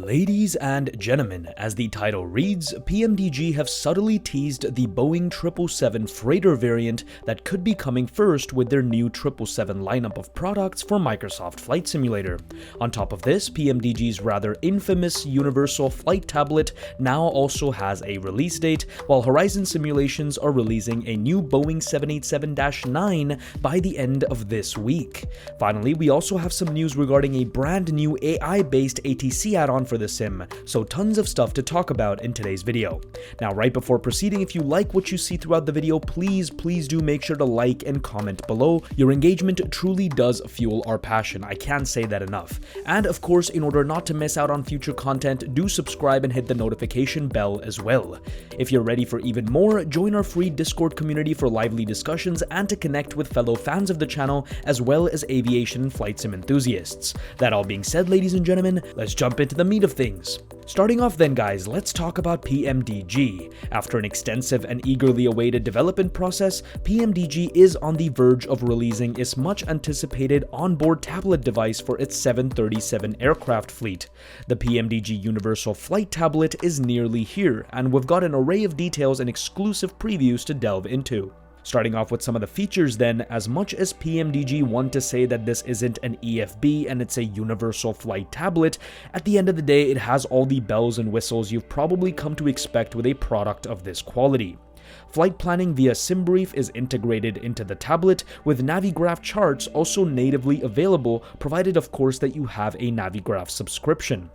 Ladies and gentlemen, as the title reads, PMDG have subtly teased the Boeing 777 freighter variant that could be coming first with their new 777 lineup of products for Microsoft Flight Simulator. On top of this, PMDG's rather infamous Universal Flight Tablet now also has a release date, while Horizon Simulations are releasing a new Boeing 787-9 by the end of this week. Finally, we also have some news regarding a brand new AI-based ATC add-on for the sim, so tons of stuff to talk about in today's video. Now, right before proceeding, if you like what you see throughout the video, please do make sure to like and comment below. Your engagement truly does fuel our passion, I can't say that enough. And of course, in order not to miss out on future content, do subscribe and hit the notification bell as well. If you're ready for even more, join our free Discord community for lively discussions and to connect with fellow fans of the channel as well as aviation and flight sim enthusiasts. That all being said, ladies and gentlemen, let's jump into the meat of things. Starting off then, guys, let's talk about PMDG. After an extensive and eagerly awaited development process, PMDG is on the verge of releasing its much anticipated onboard tablet device for its 737 aircraft fleet. The PMDG Universal Flight Tablet is nearly here, and we've got an array of details and exclusive previews to delve into. Starting off with some of the features then, as much as PMDG want to say that this isn't an EFB and it's a universal flight tablet, at the end of the day it has all the bells and whistles you've probably come to expect with a product of this quality. Flight planning via SimBrief is integrated into the tablet, with Navigraph charts also natively available, provided of course that you have a Navigraph subscription.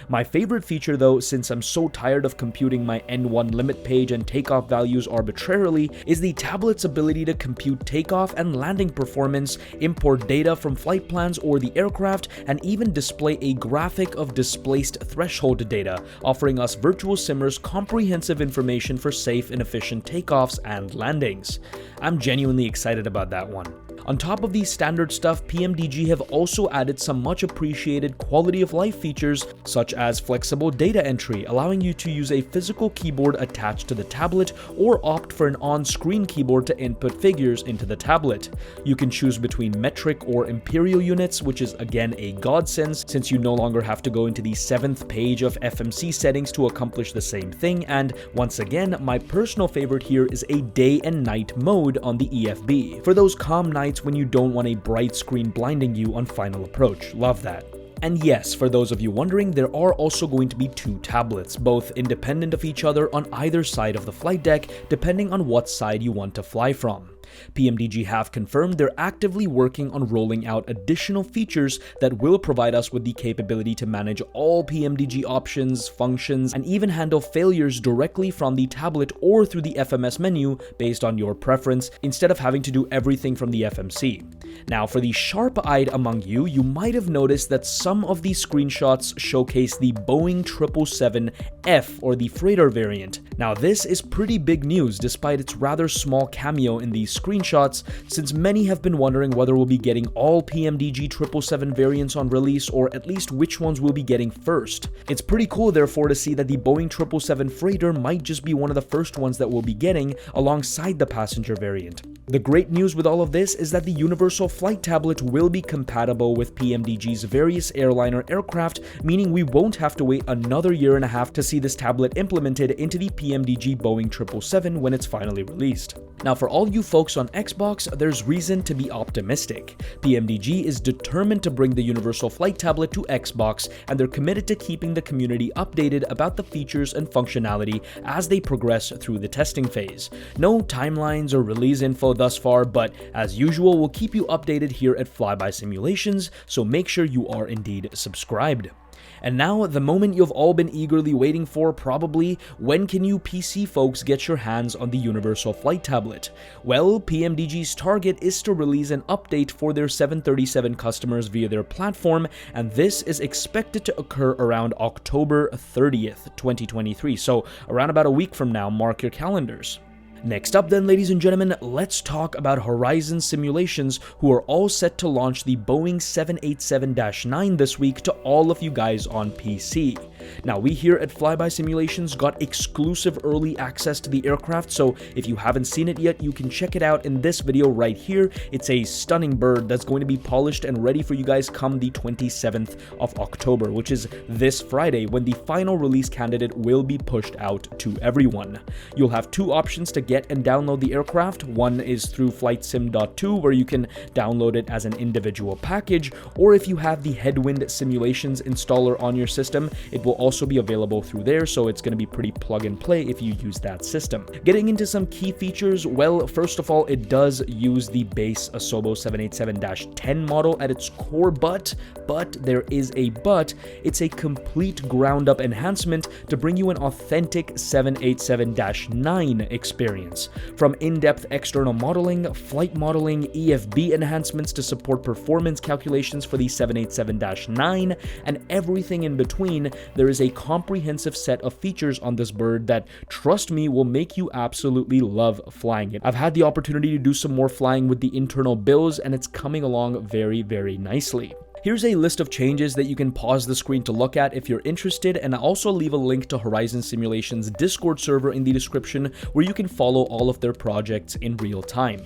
My favorite feature though, since I'm so tired of computing my N1 limit page and takeoff values arbitrarily, is the tablet's ability to compute takeoff and landing performance, import data from flight plans or the aircraft, and even display a graphic of displaced threshold data, offering us virtual simmers comprehensive information for safe and efficient takeoffs and landings. I'm genuinely excited about that one. On top of the standard stuff, PMDG have also added some much appreciated quality of life features such as flexible data entry, allowing you to use a physical keyboard attached to the tablet or opt for an on-screen keyboard to input figures into the tablet. You can choose between metric or imperial units, which is again a godsend since you no longer have to go into the 7th page of FMC settings to accomplish the same thing, and once again, my personal favorite here is a day and night mode on the EFB, for those calm nights when you don't want a bright screen blinding you on final approach. Love that. And yes, for those of you wondering, there are also going to be two tablets, both independent of each other on either side of the flight deck, depending on what side you want to fly from. PMDG have confirmed they're actively working on rolling out additional features that will provide us with the capability to manage all PMDG options, functions, and even handle failures directly from the tablet or through the FMS menu based on your preference, instead of having to do everything from the FMC. Now, for the sharp-eyed among you, you might have noticed that some of these screenshots showcase the Boeing 777F or the freighter variant. Now, this is pretty big news despite its rather small cameo in these screenshots, since many have been wondering whether we'll be getting all PMDG 777 variants on release, or at least which ones we'll be getting first. It's pretty cool therefore to see that the Boeing 777 freighter might just be one of the first ones that we'll be getting alongside the passenger variant. The great news with all of this is that the Universal Flight Tablet will be compatible with PMDG's various airliner aircraft, meaning we won't have to wait another year and a half to see this tablet implemented into the PMDG Boeing 777 when it's finally released. Now, for all you folks on Xbox, there's reason to be optimistic. PMDG is determined to bring the Universal Flight Tablet to Xbox, and they're committed to keeping the community updated about the features and functionality as they progress through the testing phase. No timelines or release info thus far, but as usual, we'll keep you updated here at Flyby Simulations, so make sure you are indeed subscribed. And now, the moment you've all been eagerly waiting for, probably: when can you PC folks get your hands on the Universal Flight Tablet? Well, PMDG's target is to release an update for their 737 customers via their platform, and this is expected to occur around October 30th, 2023, so around about a week from now. Mark your calendars. Next up then, ladies and gentlemen, let's talk about Horizon Simulations, who are all set to launch the Boeing 787-9 this week to all of you guys on PC. Now, we here at Flyby Simulations got exclusive early access to the aircraft, so if you haven't seen it yet, you can check it out in this video right here. It's a stunning bird that's going to be polished and ready for you guys come the 27th of October, which is this Friday, when the final release candidate will be pushed out to everyone. You'll have two options to get and download the aircraft. One is through FlightSim.2, where you can download it as an individual package, or if you have the Headwind Simulations installer on your system, it will also be available through there, so it's going to be pretty plug and play if you use that system. Getting into some key features, well, first of all, it does use the base Asobo 787-10 model at its core, but there is a but, it's a complete ground-up enhancement to bring you an authentic 787-9 experience. From in-depth external modeling, flight modeling, EFB enhancements to support performance calculations for the 787-9, and everything in between, there is a comprehensive set of features on this bird that, trust me, will make you absolutely love flying it. I've had the opportunity to do some more flying with the internal builds, and it's coming along very, very nicely. Here's a list of changes that you can pause the screen to look at if you're interested, and I'll also leave a link to Horizon Simulations' Discord server in the description where you can follow all of their projects in real time.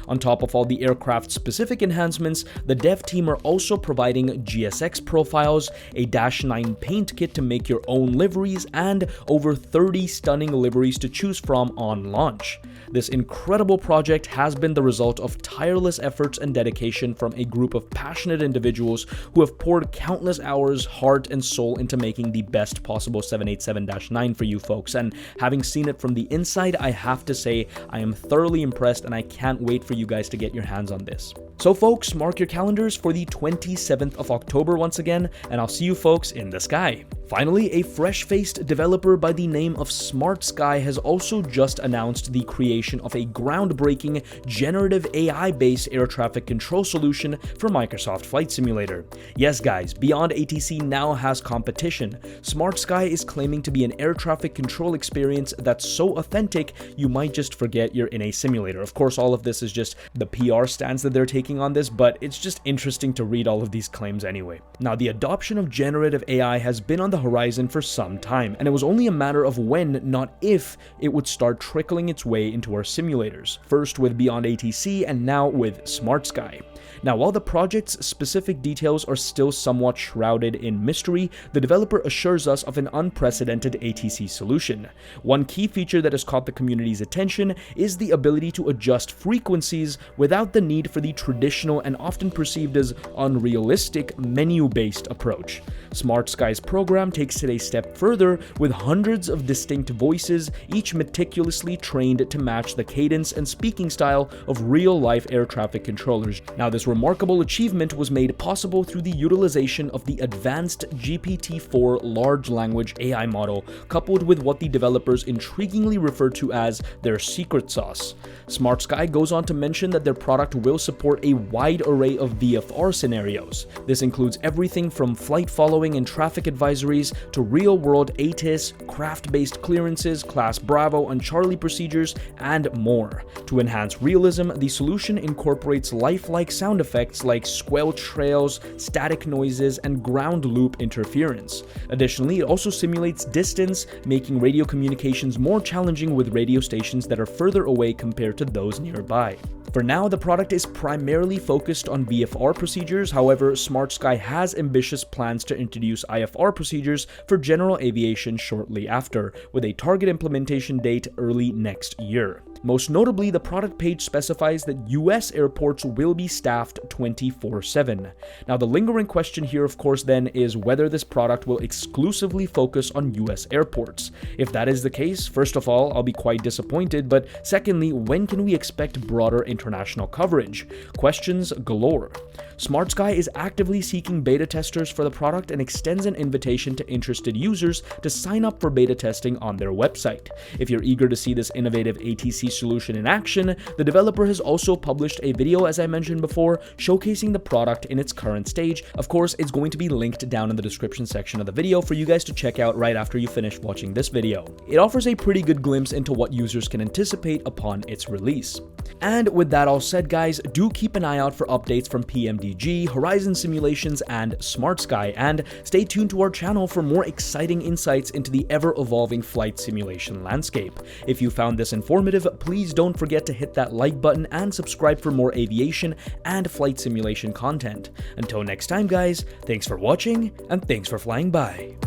On top of all the aircraft-specific enhancements, the dev team are also providing GSX profiles, a Dash 9 paint kit to make your own liveries, and over 30 stunning liveries to choose from on launch. This incredible project has been the result of tireless efforts and dedication from a group of passionate individuals who have poured countless hours, heart, and soul into making the best possible 787-9 for you folks, and having seen it from the inside, I have to say I am thoroughly impressed, and I can't wait for you guys to get your hands on this. So folks, mark your calendars for the 27th of October once again, and I'll see you folks in the sky. Finally, a fresh-faced developer by the name of SmartSky has also just announced the creation of a groundbreaking generative AI-based air traffic control solution for Microsoft Flight Simulator. Yes guys, beyond ATC now has competition. SmartSky is claiming to be an air traffic control experience that's so authentic you might just forget you're in a simulator. Of course, all of this is just the PR stance that they're taking on this, but it's just interesting to read all of these claims anyway. Now, the adoption of generative AI has been on the horizon for some time, and it was only a matter of when, not if, it would start trickling its way into our simulators, first with Beyond ATC and now with SmartSky. Now, while the project's specific details are still somewhat shrouded in mystery, the developer assures us of an unprecedented ATC solution. One key feature that has caught the community's attention is the ability to adjust frequencies without the need for the traditional and often perceived as unrealistic menu-based approach. SmartSky's program takes it a step further with hundreds of distinct voices, each meticulously trained to match the cadence and speaking style of real-life air traffic controllers. Now, this remarkable achievement was made possible through the utilization of the advanced GPT-4 large language AI model, coupled with what the developers intriguingly refer to as their secret sauce. SmartSky goes on to mention that their product will support a wide array of VFR scenarios. This includes everything from flight following and traffic advisories to real-world ATIS, craft-based clearances, Class Bravo and Charlie procedures, and more. To enhance realism, the solution incorporates lifelike sound effects like squelch trails, static noises, and ground loop interference. Additionally, it also simulates distance, making radio communications more challenging with radio stations that are further away compared to those nearby. For now, the product is primarily focused on VFR procedures. However, SmartSky has ambitious plans to introduce IFR procedures for general aviation shortly after, with a target implementation date early next year. Most notably, the product page specifies that US airports will be staffed 24/7. Now, the lingering question here, of course, then is whether this product will exclusively focus on US airports. If that is the case, first of all, I'll be quite disappointed, but secondly, when can we expect broader international coverage? Questions galore. SmartSky is actively seeking beta testers for the product and extends an invitation to interested users to sign up for beta testing on their website. If you're eager to see this innovative ATC solution in action, the developer has also published a video, as I mentioned before, showcasing the product in its current stage. Of course, it's going to be linked down in the description section of the video for you guys to check out right after you finish watching this video. It offers a pretty good glimpse into what users can anticipate upon its release. And with that all said, guys, do keep an eye out for updates from PMDG, Horizon Simulations, and SmartSky, and stay tuned to our channel channel for more exciting insights into the ever-evolving flight simulation landscape. If you found this informative, please don't forget to hit that like button and subscribe for more aviation and flight simulation content. Until next time guys, thanks for watching and thanks for flying by.